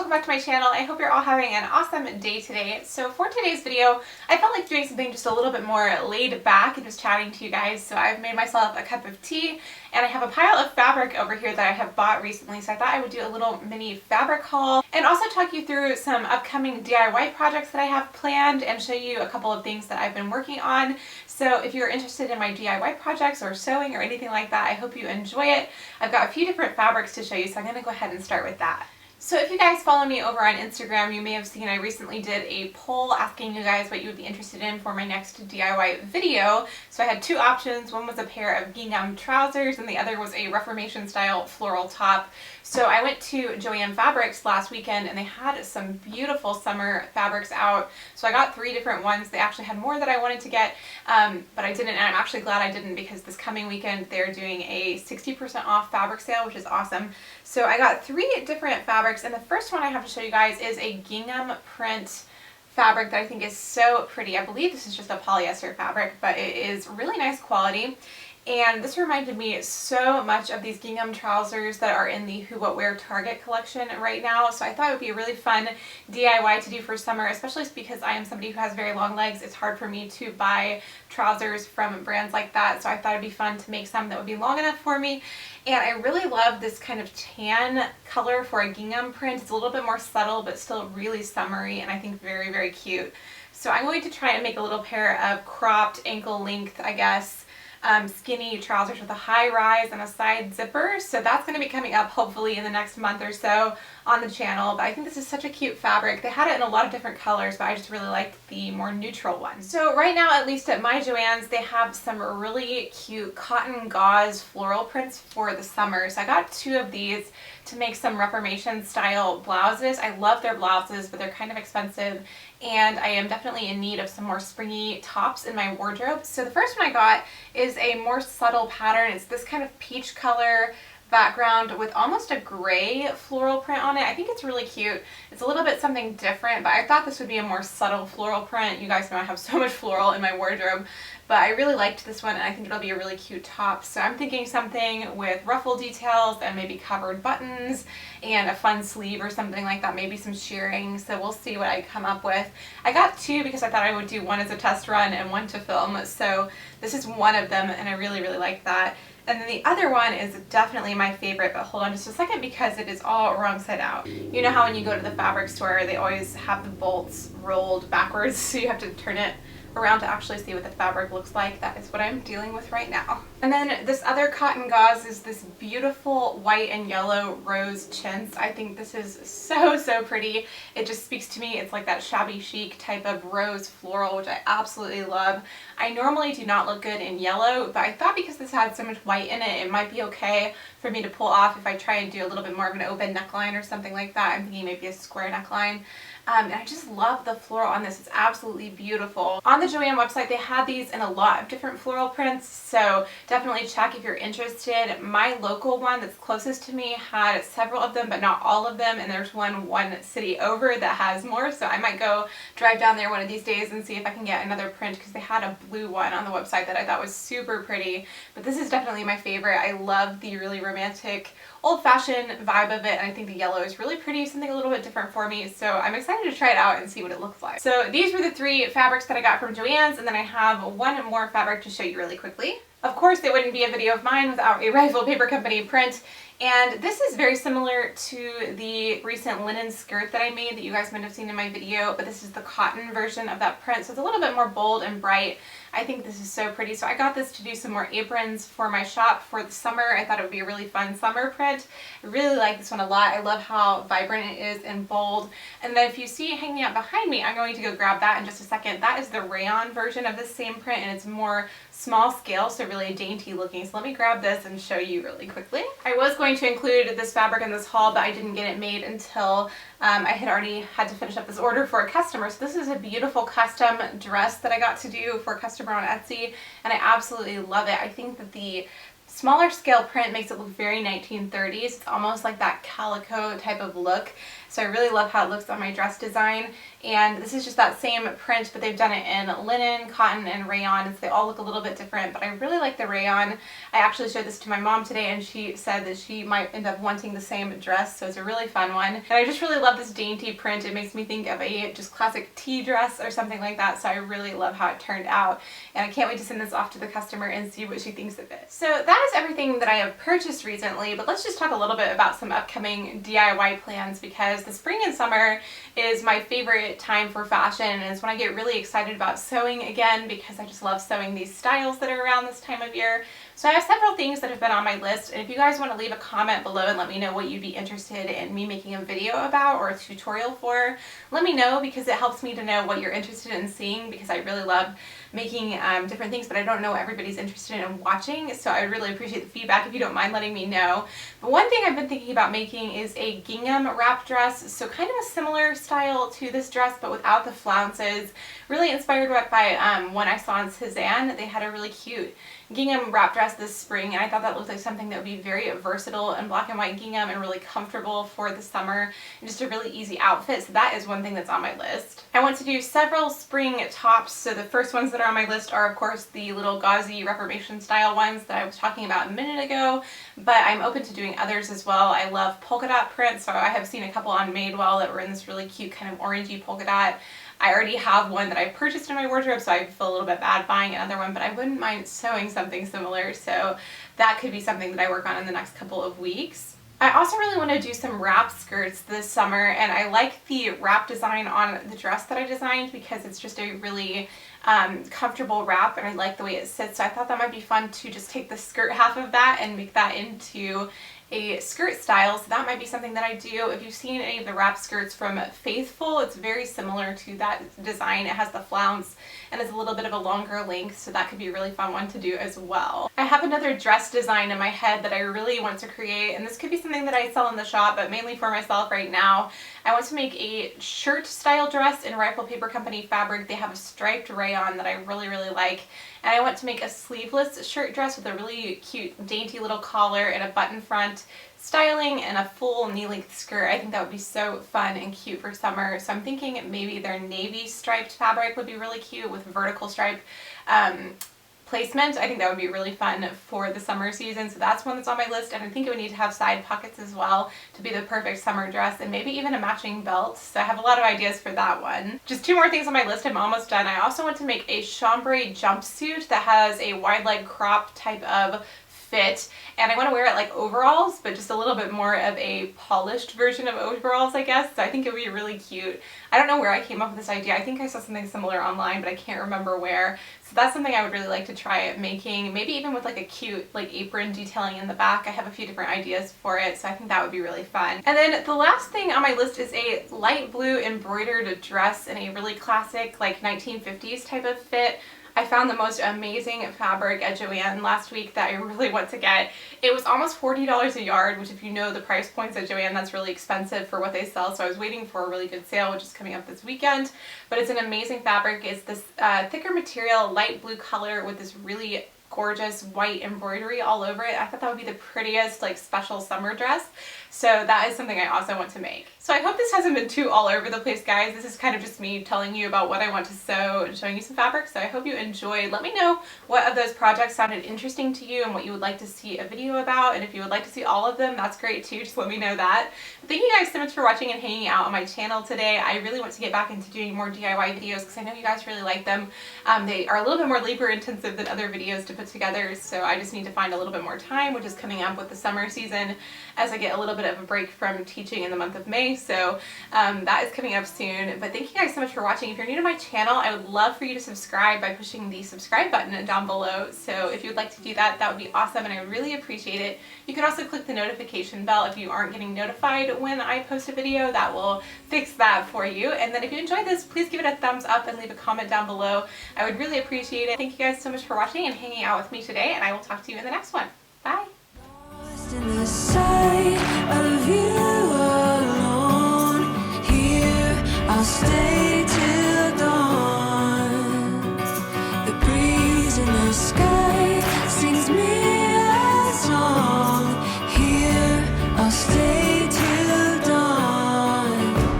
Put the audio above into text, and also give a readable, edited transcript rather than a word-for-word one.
welcome back to my channel. I hope you're all having an awesome day today. So for today's video, I felt like doing something just a little bit more laid back and just chatting to you guys. So I've made myself a cup of tea and I have a pile of fabric over here that I have bought recently. So I thought I would do a little mini fabric haul and also talk you through some upcoming DIY projects that I have planned and show you a couple of things that I've been working on. So if you're interested in my DIY projects or sewing or anything like that, I hope you enjoy it. I've got a few different fabrics to show you, so I'm going to go ahead and start with that. So if you guys follow me over on Instagram, you may have seen I recently did a poll asking you guys what you would be interested in for my next DIY video. So I had two options. One was a pair of gingham trousers and the other was a Reformation style floral top. So I went to Joann Fabrics last weekend and they had some beautiful summer fabrics out. So I got 3 different ones. They actually had more that I wanted to get, but I didn't, and I'm actually glad I didn't because this coming weekend they're doing a 60% off fabric sale, which is awesome. So I got 3 different fabrics, and the first one I have to show you guys is a gingham print fabric that I think is so pretty. I believe this is just a polyester fabric, but it is really nice quality. And this reminded me so much of these gingham trousers that are in the Who What Wear Target collection right now. So I thought it would be a really fun DIY to do for summer, especially because I am somebody who has very long legs. It's hard for me to buy trousers from brands like that. So I thought it'd be fun to make some that would be long enough for me. And I really love this kind of tan color for a gingham print. It's a little bit more subtle, but still really summery, and I think very, very cute. So I'm going to try and make a little pair of cropped ankle length, I guess, skinny trousers with a high rise and a side zipper. So that's going to be coming up hopefully in the next month or so on the channel. But I think this is such a cute fabric. They had it in a lot of different colors, but I just really liked the more neutral one. So right now, at least at my Joann's, they have some really cute cotton gauze floral prints for the summer. So I got 2 of these to make some Reformation style blouses. I love their blouses, but they're kind of expensive, and I am definitely in need of some more springy tops in my wardrobe. So the first one I got is a more subtle pattern. It's this kind of peach color background with almost a gray floral print on it. I think it's really cute. It's a little bit something different, but I thought this would be a more subtle floral print. You guys know I have so much floral in my wardrobe, but I really liked this one and I think it'll be a really cute top. So I'm thinking something with ruffle details and maybe covered buttons and a fun sleeve or something like that, maybe some shearing. So we'll see what I come up with. I got 2 because I thought I would do one as a test run and one to film. So this is one of them and I really, really like that. And then the other one is definitely my favorite, but hold on just a second because it is all wrong side out. You know how when you go to the fabric store, they always have the bolts rolled backwards, so you have to turn it around to actually see what the fabric looks like. That is what I'm dealing with right now. And then this other cotton gauze is this beautiful white and yellow rose chintz. I think this is so, so pretty. It just speaks to me. It's like that shabby chic type of rose floral, which I absolutely love. I normally do not look good in yellow, but I thought because this had so much white in it, it might be okay for me to pull off if I try and do a little bit more of an open neckline or something like that. I'm thinking maybe a square neckline. And I just love the floral on this. It's absolutely beautiful. On the Joann website, they had these in a lot of different floral prints, so definitely check if you're interested. My local one that's closest to me had several of them, but not all of them, and there's one city over that has more, so I might go drive down there one of these days and see if I can get another print, because they had a blue one on the website that I thought was super pretty. But this is definitely my favorite. I love the really romantic, old-fashioned vibe of it, and I think the yellow is really pretty, something a little bit different for me, so I'm excited to try it out and see what it looks like. So these were the 3 fabrics that I got from Joann's, and then I have one more fabric to show you really quickly. Of course, it wouldn't be a video of mine without a Rifle Paper Company print, and this is very similar to the recent linen skirt that I made that you guys might have seen in my video, but this is the cotton version of that print, so it's a little bit more bold and bright. I think this is so pretty. So I got this to do some more aprons for my shop for the summer. I thought it would be a really fun summer print. I really like this one a lot. I love how vibrant it is and bold. And then if you see it hanging out behind me, I'm going to go grab that in just a second. That is the rayon version of this same print, and it's more small scale, so really dainty looking. So let me grab this and show you really quickly. I was going to include this fabric in this haul, but I didn't get it made until I had already had to finish up this order for a customer. So this is a beautiful custom dress that I got to do for a customer on Etsy, and I absolutely love it. I think that the smaller scale print makes it look very 1930s. It's almost like that calico type of look. So I really love how it looks on my dress design. And this is just that same print, but they've done it in linen, cotton, and rayon. So they all look a little bit different, but I really like the rayon. I actually showed this to my mom today, and she said that she might end up wanting the same dress, so it's a really fun one. And I just really love this dainty print. It makes me think of a just classic tea dress or something like that, so I really love how it turned out. And I can't wait to send this off to the customer and see what she thinks of it. So that is everything that I have purchased recently, but let's just talk a little bit about some upcoming DIY plans, because the spring and summer is my favorite time for fashion, and it's when I get really excited about sewing again, because I just love sewing these styles that are around this time of year. So I have several things that have been on my list, and if you guys want to leave a comment below and let me know what you'd be interested in me making a video about or a tutorial for, let me know, because it helps me to know what you're interested in seeing, because I really love making different things, but I don't know what everybody's interested in watching, so I would really appreciate the feedback if you don't mind letting me know. But one thing I've been thinking about making is a gingham wrap dress, so kind of a similar style to this dress but without the flounces. Really inspired by one I saw on Cezanne. They had a really cute gingham wrap dress this spring, and I thought that looked like something that would be very versatile in black and white gingham and really comfortable for the summer, and just a really easy outfit. So that is one thing that's on my list. I want to do several spring tops, so the first ones that are on my list are of course the little gauzy Reformation style ones that I was talking about a minute ago, but I'm open to doing others as well. I love polka dot prints, so I have seen a couple on Madewell that were in this really cute kind of orangey polka dot. I already have one that I purchased in my wardrobe, so I feel a little bit bad buying another one, but I wouldn't mind sewing something similar, so that could be something that I work on in the next couple of weeks. I also really want to do some wrap skirts this summer, and I like the wrap design on the dress that I designed because it's just a really comfortable wrap, and I like the way it sits, so I thought that might be fun to just take the skirt half of that and make that into a skirt style. So that might be something that I do. If you've seen any of the wrap skirts from Faithful, it's very similar to that design. It has the flounce and it's a little bit of a longer length, so that could be a really fun one to do as well. I have another dress design in my head that I really want to create, and this could be something that I sell in the shop, but mainly for myself right now. I want to make a shirt style dress in Rifle Paper Company fabric. They have a striped rayon that I really like, and I want to make a sleeveless shirt dress with a really cute dainty little collar and a button front styling and a full knee-length skirt. I think that would be so fun and cute for summer, so I'm thinking maybe their navy striped fabric would be really cute with vertical stripe placement. I think that would be really fun for the summer season, so that's one that's on my list, and I think it would need to have side pockets as well to be the perfect summer dress, and maybe even a matching belt, so I have a lot of ideas for that one. Just two more things on my list. I'm almost done. I also want to make a chambray jumpsuit that has a wide leg crop type of fit, and I want to wear it like overalls, but just a little bit more of a polished version of overalls, I guess. So I think it would be really cute. I don't know where I came up with this idea. I think I saw something similar online, but I can't remember where. So that's something I would really like to try making, maybe even with like a cute like apron detailing in the back. I have a few different ideas for it, so I think that would be really fun. And then the last thing on my list is a light blue embroidered dress in a really classic like 1950s type of fit. I found the most amazing fabric at Joann last week that I really want to get. It was almost $40 a yard, which if you know the price points at Joann, that's really expensive for what they sell. So I was waiting for a really good sale, which is coming up this weekend. But it's an amazing fabric. It's this thicker material, light blue color with this really gorgeous white embroidery all over it. I thought that would be the prettiest like special summer dress. So that is something I also want to make. So I hope this hasn't been too all over the place, guys. This is kind of just me telling you about what I want to sew and showing you some fabric. So I hope you enjoyed. Let me know what of those projects sounded interesting to you and what you would like to see a video about. And if you would like to see all of them, that's great too. Just let me know that. But thank you guys so much for watching and hanging out on my channel today. I really want to get back into doing more DIY videos because I know you guys really like them. They are a little bit more labor intensive than other videos to put together. So I just need to find a little bit more time, which is coming up with the summer season as I get a little bit of a break from teaching in the month of May. So that is coming up soon. But thank you guys so much for watching. If you're new to my channel, I would love for you to subscribe by pushing the subscribe button down below. So if you'd like to do that, that would be awesome and I would really appreciate it. You can also click the notification bell if you aren't getting notified when I post a video. That will fix that for you. And then if you enjoyed this, please give it a thumbs up and leave a comment down below. I would really appreciate it. Thank you guys so much for watching and hanging out with me today, and I will talk to you in the next one. Bye!